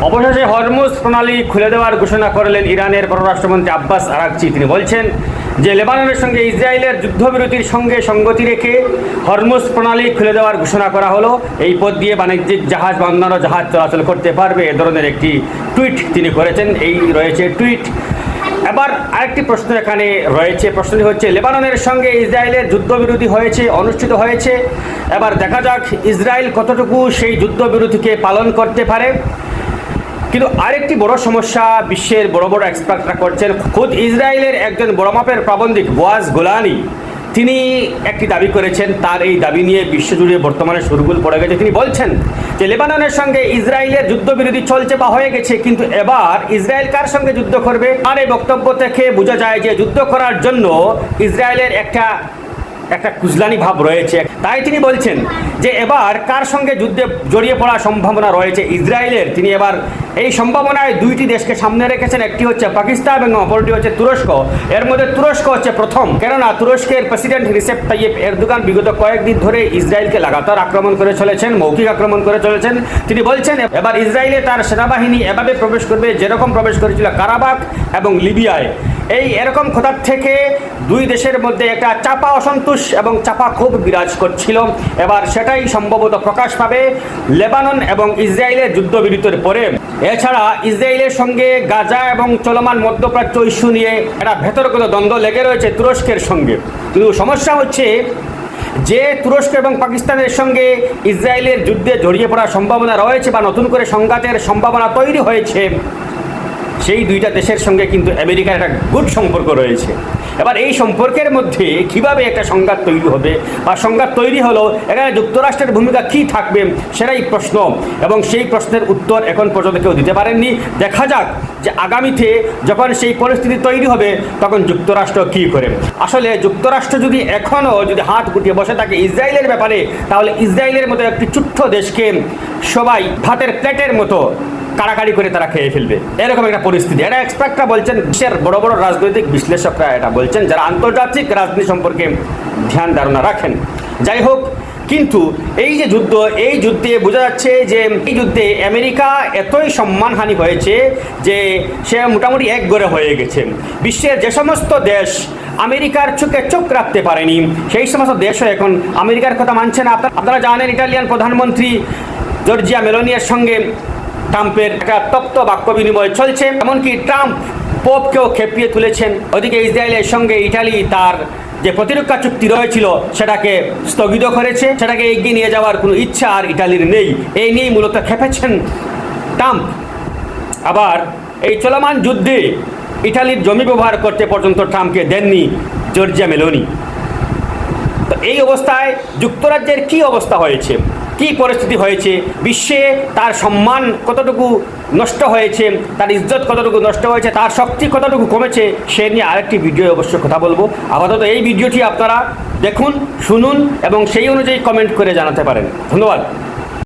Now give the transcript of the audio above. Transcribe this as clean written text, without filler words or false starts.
অবশেষে হরমুজ প্রণালী খুলে দেওয়ার ঘোষণা করলেন ইরানের পররাষ্ট্রমন্ত্রী আব্বাস আরাগচি। তিনি বলছেন যে লেবাননের সঙ্গে ইসরায়েলের যুদ্ধবিরতির সঙ্গে সঙ্গতি রেখে হরমুজ প্রণালী খুলে দেওয়ার ঘোষণা করা হলো। এই পথ দিয়ে বাণিজ্যিক জাহাজ বা অন্যান্য জাহাজ চলাচল করতে পারবে, এ ধরনের একটি টুইট তিনি করেছেন। এই রয়েছে টুইট। এবার আরেকটি প্রশ্ন এখানে রয়েছে, প্রশ্নটি হচ্ছে লেবাননের সঙ্গে ইসরায়েলের যুদ্ধবিরতি অনুষ্ঠিত হয়েছে। এবার দেখা যাক ইসরায়েল কতটুকু সেই যুদ্ধবিরতিকে পালন করতে পারে। কিন্তু আরেকটি বড় সমস্যা বিশ্বের বড় বড় এক্সপার্টরা করছেন। খুদ ইসরায়েলের একজন বড় মাপের প্রাবন্ধিক বোয়াজ গোলানি তিনি একটি দাবি করেছেন। তার এই দাবি নিয়ে বিশ্বজুড়ে বর্তমানে শোরগোল পড়ে গেছে। তিনি বলছেন যে লেবাননের সঙ্গে ইসরায়েলের যুদ্ধবিরতি চলছে বা হয়ে গেছে, কিন্তু এবার ইসরায়েল কার সঙ্গে যুদ্ধ করবে? আর এই বক্তব্য থেকে বোঝা যায় যে যুদ্ধ করার জন্য ইসরায়েলের একটা কুজলানি ভাব রয়েছে। তাই তিনি বলছেন যে এবার কার সঙ্গে যুদ্ধে জড়িয়ে পড়ার সম্ভাবনা রয়েছে ইসরায়েলের। তিনি এবার এই সম্ভাবনায় দুইটি দেশকে সামনে রেখেছেন, একটি হচ্ছে পাকিস্তান এবং অপরটি হচ্ছে তুরস্ক। এর মধ্যে তুরস্ক হচ্ছে প্রথম, কেননা তুরস্কের প্রেসিডেন্ট রিসেপ তাইয়েপ এরদোগান বিগত কয়েকদিন ধরে ইসরায়েলকে লাগাতার আক্রমণ করে চলেছেন, মৌখিক আক্রমণ করে চলেছেন। তিনি বলছেন এবার ইসরায়েলে তার সেনাবাহিনী এভাবে প্রবেশ করবে যেরকম প্রবেশ করেছিল কারাবাখ এবং লিবিয়ায়। এরকম কথার থেকে দুই দেশের মধ্যে একটা চাপা অসন্তোষ এবং চাপা ক্ষোভ বিরাজ করছিল। এবার সেটাই সম্ভবত প্রকাশ পাবে লেবানন এবং ইসরায়েলের যুদ্ধবিরতির পরে। এছাড়া ইসরায়েলের সঙ্গে গাজা এবং চলমান মধ্যপ্রাচ্য ইস্যু নিয়ে একটা ভেতরগত দ্বন্দ্ব লেগে রয়েছে তুরস্কের সঙ্গে। কিন্তু সমস্যা হচ্ছে যে তুরস্ক এবং পাকিস্তানের সঙ্গে ইসরায়েলের যুদ্ধে জড়িয়ে পড়ার সম্ভাবনা রয়েছে বা নতুন করে সংঘাতের সম্ভাবনা তৈরি হয়েছে, সেই দুইটা দেশের সঙ্গে কিন্তু আমেরিকার একটা গুড সম্পর্ক রয়েছে। এবার এই সম্পর্কের মধ্যে কিভাবে একটা সংঘাত তৈরি হবে বা সংঘাত তৈরি হলো, এখানে যুক্তরাষ্ট্রের ভূমিকা কী থাকবে সেটাই প্রশ্ন, এবং সেই প্রশ্নের উত্তর এখন পর্যন্ত কেউ দিতে পারেননি। দেখা যাক যে আগামীতে যখন সেই পরিস্থিতি তৈরি হবে তখন যুক্তরাষ্ট্র কী করে। আসলে যুক্তরাষ্ট্র যদি এখনও হাত গুটিয়ে বসে থাকে ইসরায়েলের ব্যাপারে, তাহলে ইসরায়েলের মতো একটি ছোট্ট দেশকে সবাই ভাতের প্লেটের মতো কাড়াকাড়ি করে তারা খেয়ে ফেলবে, এরকম একটা পরিস্থিতি। এটা এক্সপার্টরা বলছেন, বিশ্বের বড় বড় রাজনৈতিক বিশ্লেষকরা এটা বলছেন, যারা আন্তর্জাতিক রাজনীতি সম্পর্কে ধ্যান ধারণা রাখেন। যাই হোক, কিন্তু এই যে যুদ্ধ, এই যুদ্ধে বোঝা যাচ্ছে যে এই যুদ্ধে আমেরিকা এতই সম্মানহানি হয়েছে যে সে মোটামুটি একগরে হয়ে গেছে। বিশ্বের যে সমস্ত দেশ আমেরিকার চোখে চোখ রাখতে পারেনি, সেই সমস্ত দেশও এখন আমেরিকার কথা মানছে না। আপনারা জানেন ইটালিয়ান প্রধানমন্ত্রী জর্জিয়া মেলোনির সঙ্গে ট্রাম্পের একটা তপ্ত বাক্য বিনিময় চলছে। এমনকি ট্রাম্প পোপকেও খেপিয়ে তুলেছেন। ওদিকে ইসরায়েলের সঙ্গে ইটালি তার যে প্রতিরক্ষা চুক্তি রয়েছিল সেটাকে স্থগিত করেছে, সেটাকে এগিয়ে নিয়ে যাওয়ার কোনো ইচ্ছা আর ইটালির নেই। এই নিয়েই মূলত খেপেছেন ট্রাম্প। আবার এই চলমান যুদ্ধে ইটালির জমি ব্যবহার করতে পর্যন্ত ট্রাম্পকে দেননি জর্জিয়া মেলোনি। তো এই অবস্থায় যুক্তরাজ্যের কি অবস্থা হয়েছে, কি পরিস্থিতি হয়েছে, বিশ্বে তার সম্মান কতটুকু নষ্ট হয়েছে, তার ইজ্জত কতটুকু নষ্ট হয়েছে, তার শক্তি কতটুকু কমেছে, সে নিয়ে আরেকটি ভিডিও অবশ্যই কথা বলবো। আপাতত এই ভিডিওটি আপনারা দেখুন, শুনুন এবং সেই অনুযায়ী কমেন্ট করে জানাতে পারেন। ধন্যবাদ।